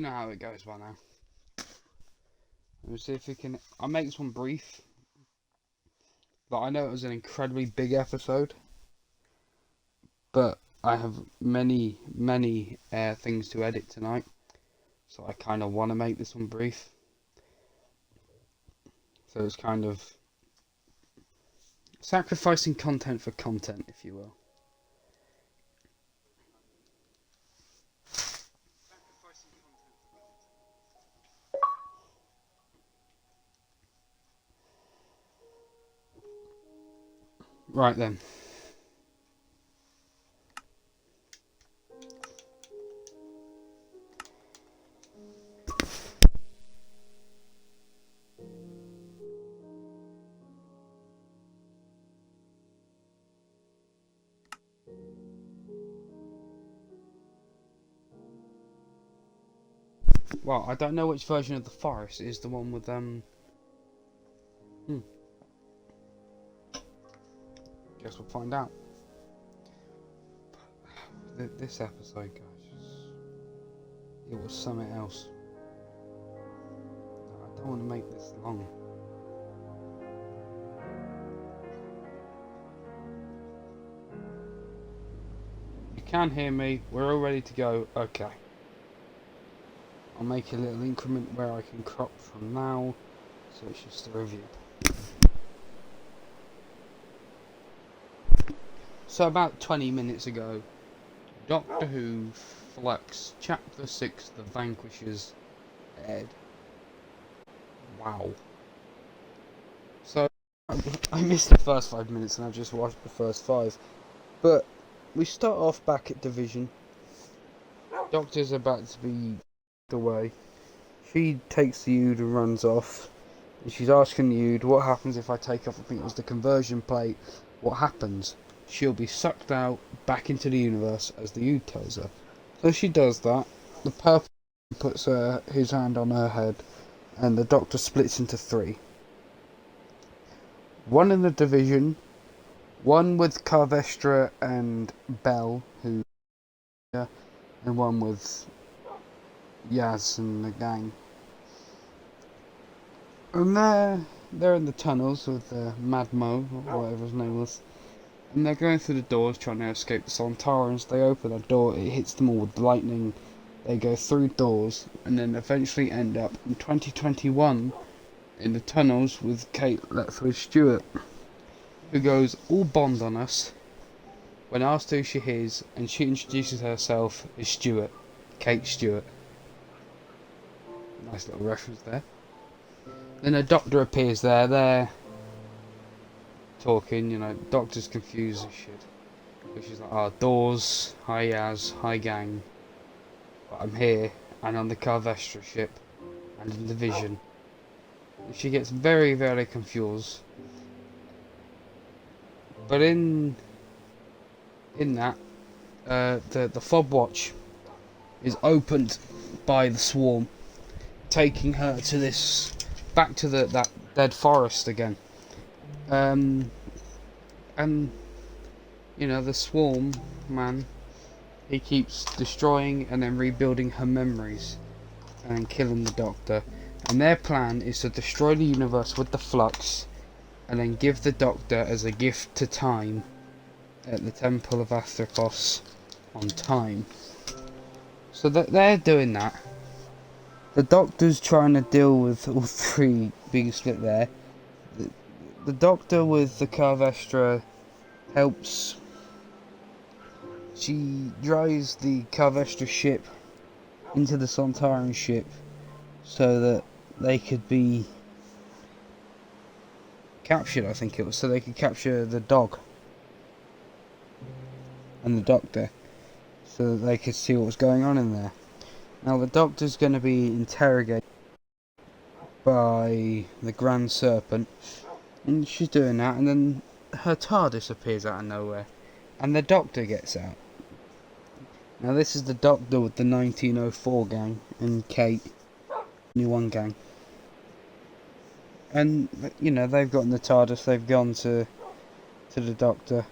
know how it goes by now. Let's see if we can. I'll make this one brief, but I know it was an incredibly big episode. But I have many things to edit tonight, so I kind of want to make this one brief. So it's kind of sacrificing content for content, if you will. Right then. Well, I don't know which version of the forest is the one with Guess we'll find out. This episode, guys, it was something else. I don't want to make this long. You can hear me. We're all ready to go. Okay. I'll make a little increment where I can crop from now, so it's just a review. So about 20 minutes ago, Doctor Who Flux Chapter 6, The Vanquishers, aired. Wow. So, I missed the first 5 minutes and I've just watched the first 5. But, we start off back at Division. Doctor's about to be away. She takes the Ood and runs off. And she's asking the Ood, what happens if I take off, I think it was the conversion plate, what happens? She'll be sucked out back into the universe, as the Ood tells her. So she does that. The purple puts his hand on her head, and the Doctor splits into 3. One in the Division, one with Carvestra and Bell, and one with Yaz and the gang. And they're in the tunnels with Mad Mo, or whatever his name was. And they're going through the doors trying to escape the Sontarans. They open a door, it hits them all with lightning. They go through doors and then eventually end up in 2021 in the tunnels with Kate Lethbridge Stewart, who goes all Bond on us when asked who she is, and she introduces herself as Stewart, Kate Stewart. Nice little reference there. Then a Doctor appears there. They're talking, Doctor's confused as shit. But she's like, doors, hi Yaz, hi gang. But I'm here, and on the Carvestra ship, and in Division. And she gets very confused. But in that, the fob watch is opened by the swarm, taking her to back to that dead forest again. And the swarm man, he keeps destroying and then rebuilding her memories and killing the Doctor. And their plan is to destroy the universe with the flux and then give the Doctor as a gift to time at the Temple of Athrakos on time. So they're doing that. The Doctor's trying to deal with all 3 being split there. The Doctor with the Carvestra helps. She drives the Carvestra ship into the Sontaran ship so that they could be captured, I think it was, so they could capture the dog and the Doctor so that they could see what was going on in there. Now the Doctor's going to be interrogated by the Grand Serpent, and she's doing that, and then her TARDIS appears out of nowhere, and the Doctor gets out. Now this is the Doctor with the 1904 gang and Kate, New One gang. And, they've gotten the TARDIS, they've gone to the Doctor.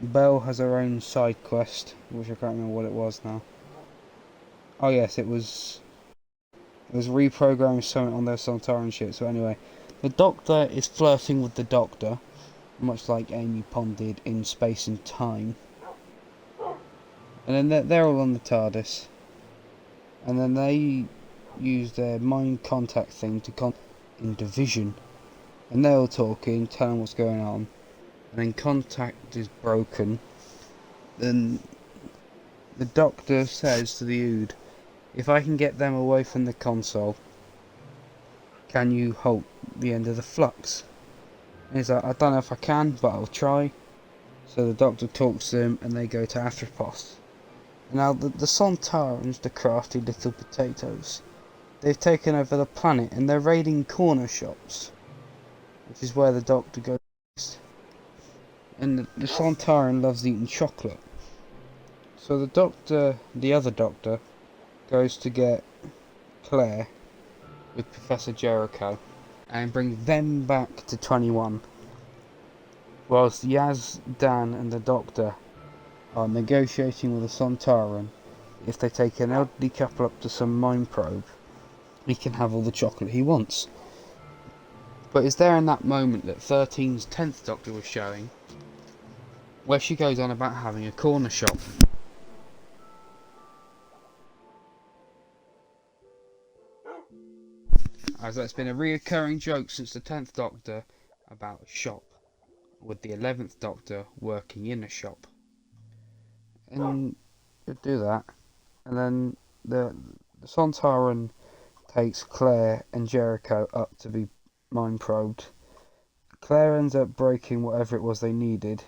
Belle has her own side quest, which I can't remember what it was now. Oh yes, it was reprogramming something on their Sontaran ship. So anyway, the Doctor is flirting with the Doctor, much like Amy Pond did in Space and Time. And then they're all on the TARDIS. And then they use their mind contact thing to contact in Division. And they're all talking, telling what's going on. And then contact is broken. Then the Doctor says to the Ood, if I can get them away from the console, can you halt the end of the flux? And he's like, I don't know if I can, but I'll try. So the Doctor talks to them and they go to Athropos. Now the Sontarans, the crafty little potatoes, they've taken over the planet and they're raiding corner shops, which is where the Doctor goes. And the Sontaran loves eating chocolate. So the other Doctor, goes to get Claire with Professor Jericho and bring them back to 21. Whilst Yaz, Dan and the Doctor are negotiating with the Sontaran, if they take an elderly couple up to some mind probe, he can have all the chocolate he wants. But it's there in that moment that 13's 10th Doctor was showing, where she goes on about having a corner shop. As that's been a reoccurring joke since the 10th Doctor about a shop, with the 11th Doctor working in a shop. And you do that, and then the Sontaran takes Claire and Jericho up to be mind probed. Claire ends up breaking whatever it was they needed,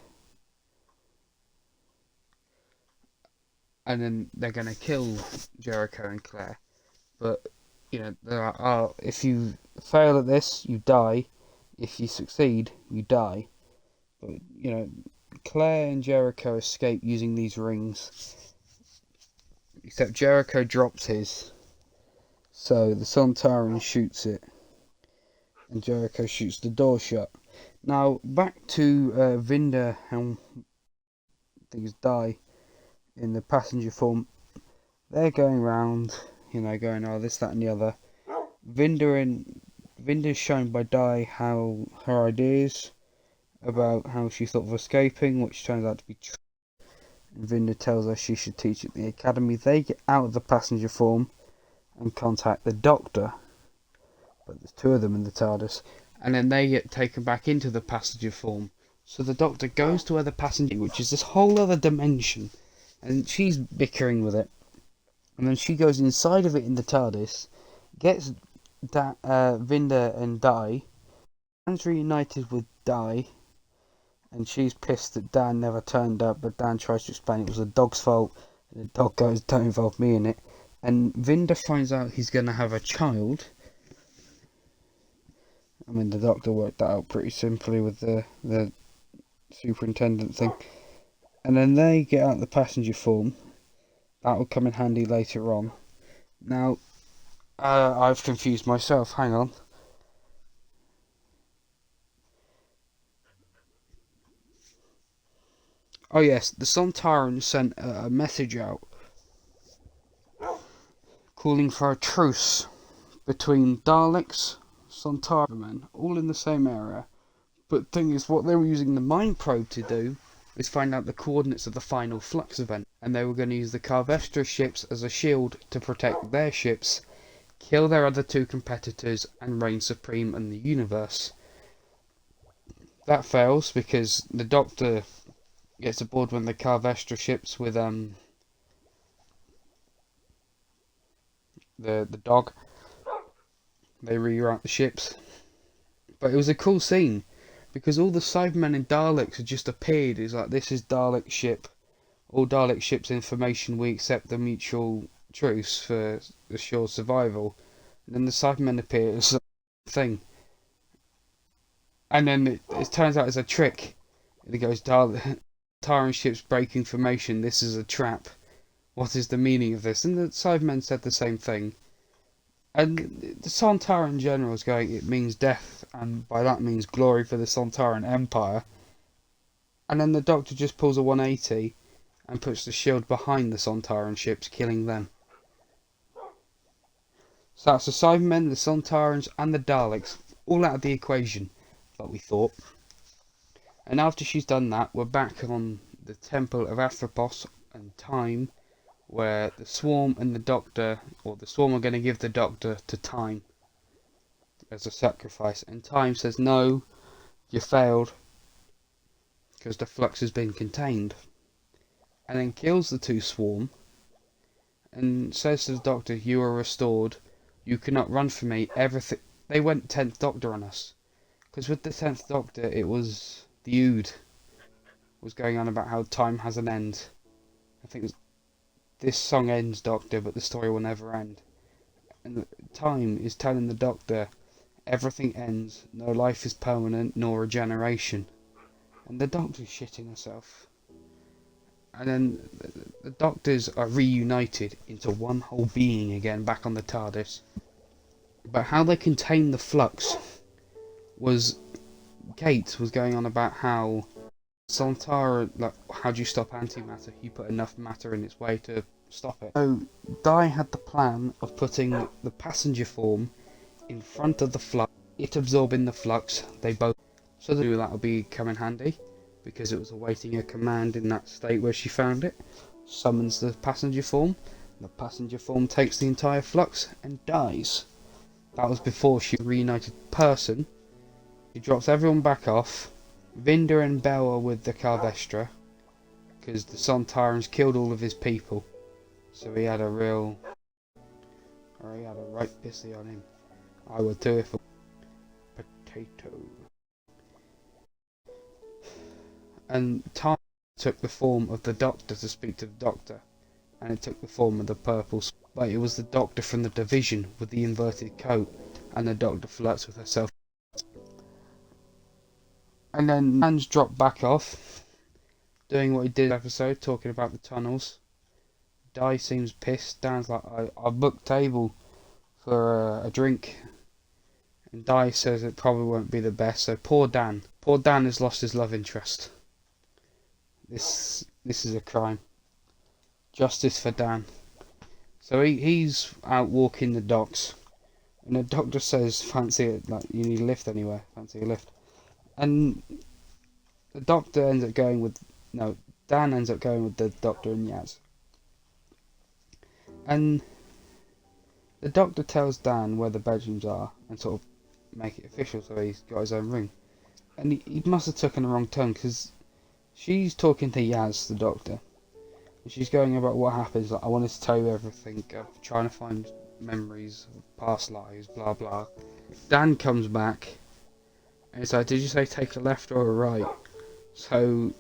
and then they're going to kill Jericho and Claire. But you know, there are, if you fail at this, you die. If you succeed, you die. But you know, Claire and Jericho escape using these rings. Except Jericho drops his, so the Sontaran shoots it, and Jericho shoots the door shut. Now back to Vinda and things die in the passenger form. They're going round, you know, going, oh, this, that, and the other. Vinda's shown by Di how her ideas about how she thought of escaping, which turns out to be true. And Vinda tells her she should teach at the academy. They get out of the passenger form and contact the Doctor, but there's two of them in the TARDIS, and then they get taken back into the passenger form. So the Doctor goes to where the passenger, which is this whole other dimension, and she's bickering with it. And then she goes inside of it in the TARDIS, gets Vinda and Di. Dan's reunited with Di, and she's pissed that Dan never turned up, but Dan tries to explain it was the dog's fault, and the dog goes, don't involve me in it. And Vinda finds out he's going to have a child. I mean, the Doctor worked that out pretty simply with the superintendent thing. And then they get out the passenger form. That will come in handy later on. Now, I've confused myself. Hang on. Oh yes, the Sontaran sent a message out calling for a truce between Daleks, Sontaran, all in the same area. But thing is, what they were using the mind probe to do is find out the coordinates of the final flux event, and they were going to use the Carvestra ships as a shield to protect their ships, kill their other two competitors, and reign supreme in the universe. That fails because the Doctor gets aboard one of the Carvestra ships with the dog. They reroute the ships, but it was a cool scene because all the Cybermen and Daleks had just appeared. It's like, this is Dalek ship. All Dalek ships information, we accept the mutual truce for assured survival. And then the Cybermen appear as a thing. And then it turns out it's a trick. It goes, Taran ships break information, this is a trap. What is the meaning of this? And the Cybermen said the same thing. And the Sontaran general is going, it means death, and by that means glory for the Sontaran Empire. And then the Doctor just pulls a 180 and puts the shield behind the Sontaran ships, killing them. So that's the Cybermen, the Sontarans, and the Daleks all out of the equation, like we thought. And after she's done that, we're back on the Temple of Athropos and Time, where the Swarm and the Doctor, or the Swarm are going to give the Doctor to Time as a sacrifice. And Time says, no, you failed, because the flux has been contained. And then kills the two Swarm, and says to the Doctor, you are restored, you cannot run from me, everything. They went 10th Doctor on us. Because with the 10th Doctor, it was the Ood was going on about how time has an end. I think it was, this song ends, Doctor, but the story will never end. And Time is telling the Doctor, everything ends, no life is permanent, nor regeneration. And the Doctor's shitting herself. And then the Doctors are reunited into one whole being again, back on the TARDIS. But how they contain the flux was, Kate was going on about how Santara, like, how do you stop antimatter? You put enough matter in its way to stop it. So Di had the plan of putting the passenger form in front of the flux, it absorbing the flux. They both, so they knew that would be come in handy, because it was awaiting a command in that state where she found it. Summons the passenger form. The passenger form takes the entire flux and dies. That was before she was a reunited person. She drops everyone back off. Vinder and Bell are with the Carvestra, because the Sontarans killed all of his people. So he had a right pissy on him. I would too if a potato. And Time took the form of the Doctor to speak to the Doctor, and it took the form of the purple. But it was the Doctor from the Division with the inverted coat, and the Doctor flirts with herself. And then Dan's dropped back off, doing what he did in the episode, talking about the tunnels. Di seems pissed. Dan's like, I booked table for a drink. And Di says it probably won't be the best, so poor Dan. Poor Dan has lost his love interest. This is a crime. Justice for Dan. So he's out walking the docks, and the Doctor says, fancy it, like, you need a lift anywhere, fancy a lift. And the Doctor ends up going with, no, Dan ends up going with the Doctor and Yaz. And the Doctor tells Dan where the bedrooms are and sort of make it official, so he's got his own room. And he must have taken the wrong turn, because she's talking to Yaz, the Doctor. And she's going about what happens, like, I wanted to tell you everything, I'm trying to find memories of past lives, blah blah. Dan comes back, and it's like, did you say take a left or a right? So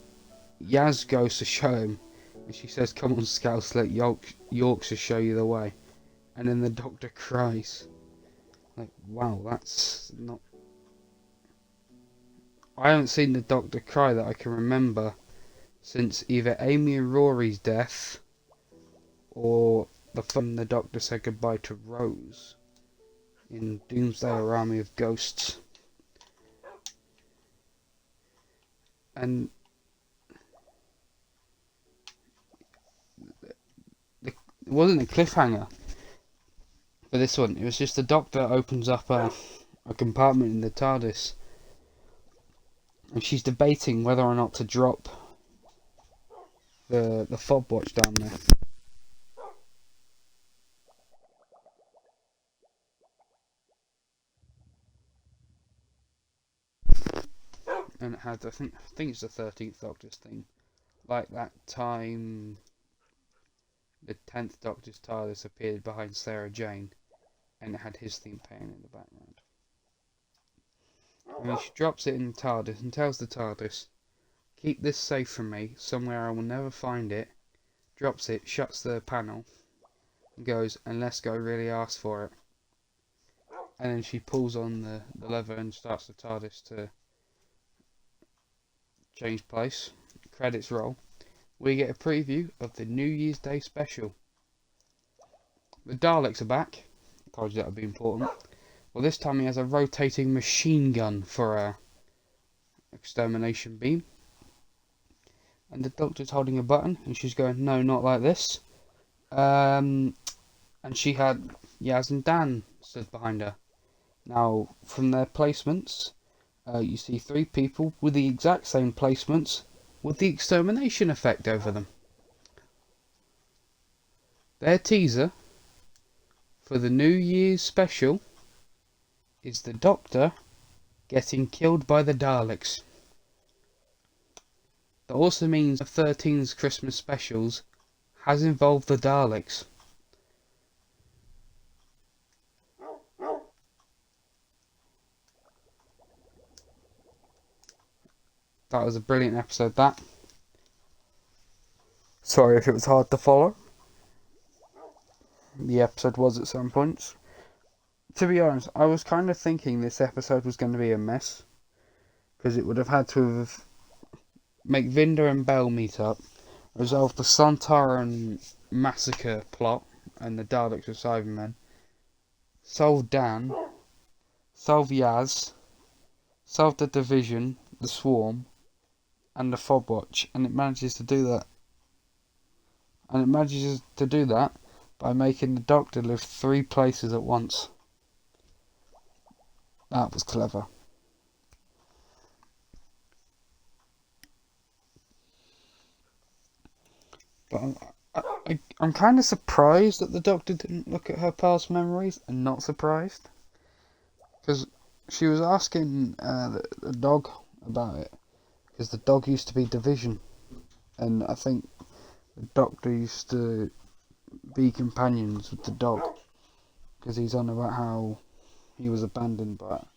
Yaz goes to show him, and she says, come on Scouts, let Yorkshire show you the way. And then the Doctor cries. Like, wow, that's not... I haven't seen the Doctor cry that I can remember since either Amy and Rory's death, or the time the Doctor said goodbye to Rose in Doomsday or Army of Ghosts. And it wasn't a cliffhanger for this one, it was just the Doctor opens up a compartment in the TARDIS, and she's debating whether or not to drop the fob watch down there. And it had, I think it's the 13th Doctor's theme. Like that time the 10th Doctor's TARDIS appeared behind Sarah Jane, and it had his theme playing in the background. And she drops it in the TARDIS and tells the TARDIS, keep this safe from me, somewhere I will never find it. Drops it, shuts the panel, and goes, unless I really ask for it. And then she pulls on the lever and starts the TARDIS to change place. Credits roll. We get a preview of the New Year's Day special. The Daleks are back. I told you that would be important. Well, this time he has a rotating machine gun for a extermination beam. And the Doctor's holding a button, and she's going, no, not like this. And she had Yaz and Dan stood behind her. Now, from their placements, you see 3 people with the exact same placements with the extermination effect over them. Their teaser for the New Year's special is the Doctor getting killed by the Daleks. That also means 13's Christmas specials has involved the Daleks. That was a brilliant episode, that. Sorry if it was hard to follow. The episode was at some points. To be honest, I was kind of thinking this episode was going to be a mess. Because it would have had to have make Vinder and Bell meet up, resolve the Santaran massacre plot and the Daleks with Cybermen, solve Dan, solve Yaz, solve the Division, the Swarm, and the Fobwatch, and it manages to do that. And it manages to do that by making the Doctor live 3 places at once. That was clever. But I'm kind of surprised that the Doctor didn't look at her past memories, and not surprised. Because she was asking the dog about it. Because the dog used to be Division. And I think the Doctor used to be companions with the dog. Because he's on about how he was abandoned by it.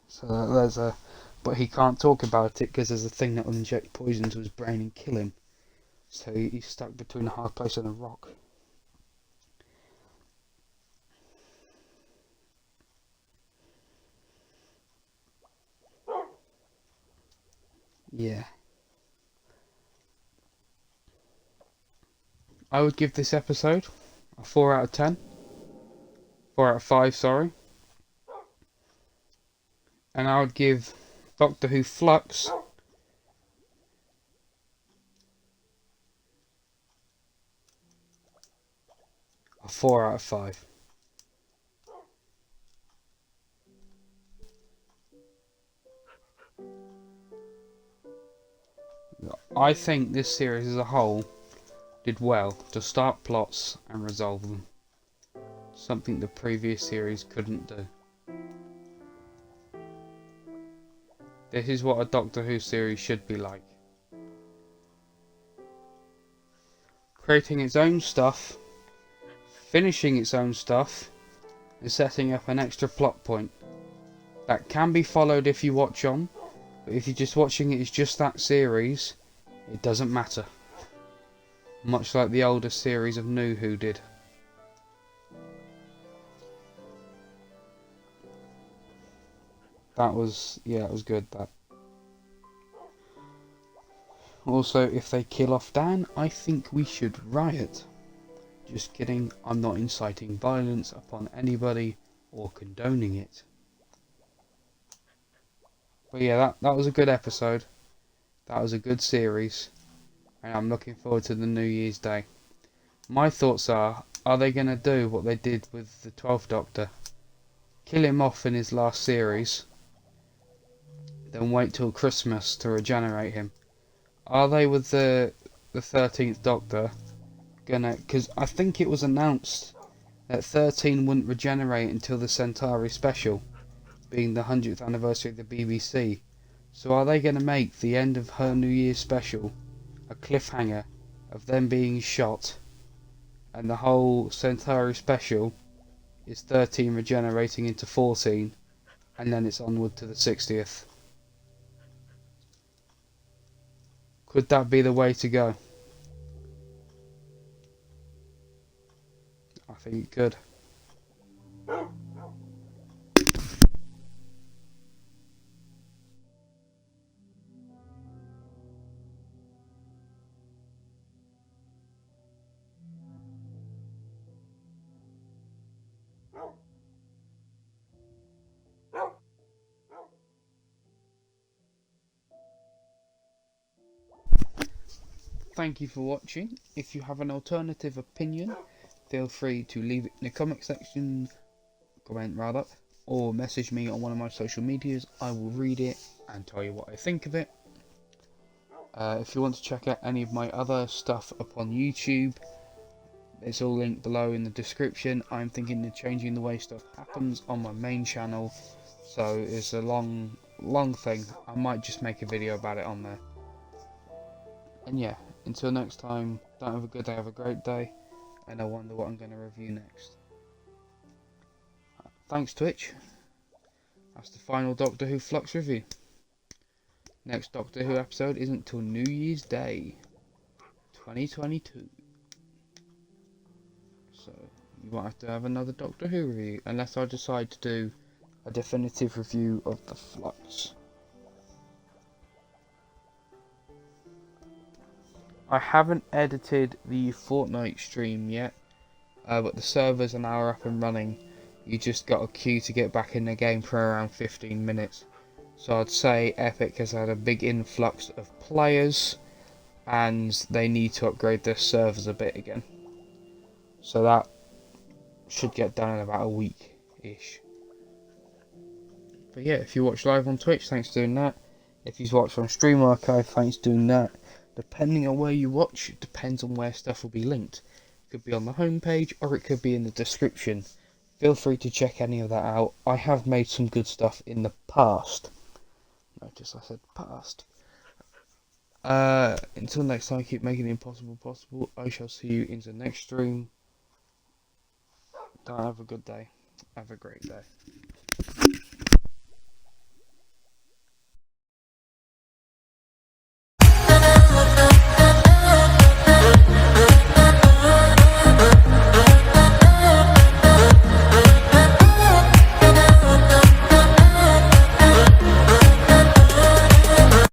So there's a... But he can't talk about it because there's a thing that will inject poison to his brain and kill him. So he's stuck between a hard place and a rock. Yeah. I would give this episode a 4 out of 10. 4 out of 5, sorry. And I would give Doctor Who Flux a 4 out of 5. I think this series as a whole did well to start plots and resolve them. Something the previous series couldn't do. This is what a Doctor Who series should be like. Creating its own stuff, finishing its own stuff, and setting up an extra plot point. That can be followed if you watch on, but if you're just watching it as just that series, it doesn't matter. Much like the older series of New Who did. That was good, that. Also, if they kill off Dan, I think we should riot. Just kidding, I'm not inciting violence upon anybody or condoning it. But yeah, that was a good episode. That was a good series. And I'm looking forward to the New Year's Day. My thoughts are they going to do what they did with the 12th Doctor? Kill him off in his last series, then wait till Christmas to regenerate him? Are they with the 13th Doctor gonna... Because I think it was announced that 13 wouldn't regenerate until the Centauri special, being the 100th anniversary of the BBC. So are they going to make the end of her New Year's special a cliffhanger of them being shot, and the whole Centauri special is 13 regenerating into 14, and then it's onward to the 60th? Could that be the way to go? I think it could. Thank you for watching. If you have an alternative opinion, feel free to leave it in the comment section comment rather, or message me on one of my social medias. I will read it and tell you what I think of it. If you want to check out any of my other stuff upon YouTube, it's all linked below in the description. I'm thinking of changing the way stuff happens on my main channel, so it's a long thing. I might just make a video about it on there. And yeah, until next time, don't have a good day, have a great day, and I wonder what I'm going to review next. Thanks Twitch. That's the final Doctor Who Flux review. Next Doctor Who episode isn't till New Year's Day 2022. So you might have to have another Doctor Who review, unless I decide to do a definitive review of the Flux. I haven't edited the Fortnite stream yet, but the servers are now up and running. You just got a queue to get back in the game for around 15 minutes. So I'd say Epic has had a big influx of players, and they need to upgrade their servers a bit again. So that should get done in about a week-ish. But yeah, if you watch live on Twitch, thanks for doing that. If you watch on Stream Archive, thanks for doing that. Depending on where you watch, it depends on where stuff will be linked. It could be on the homepage, or it could be in the description. Feel free to check any of that out. I have made some good stuff in the past. Notice I said past. Until next time, keep making the impossible possible. I shall see you in the next stream. Have a good day. Have a great day.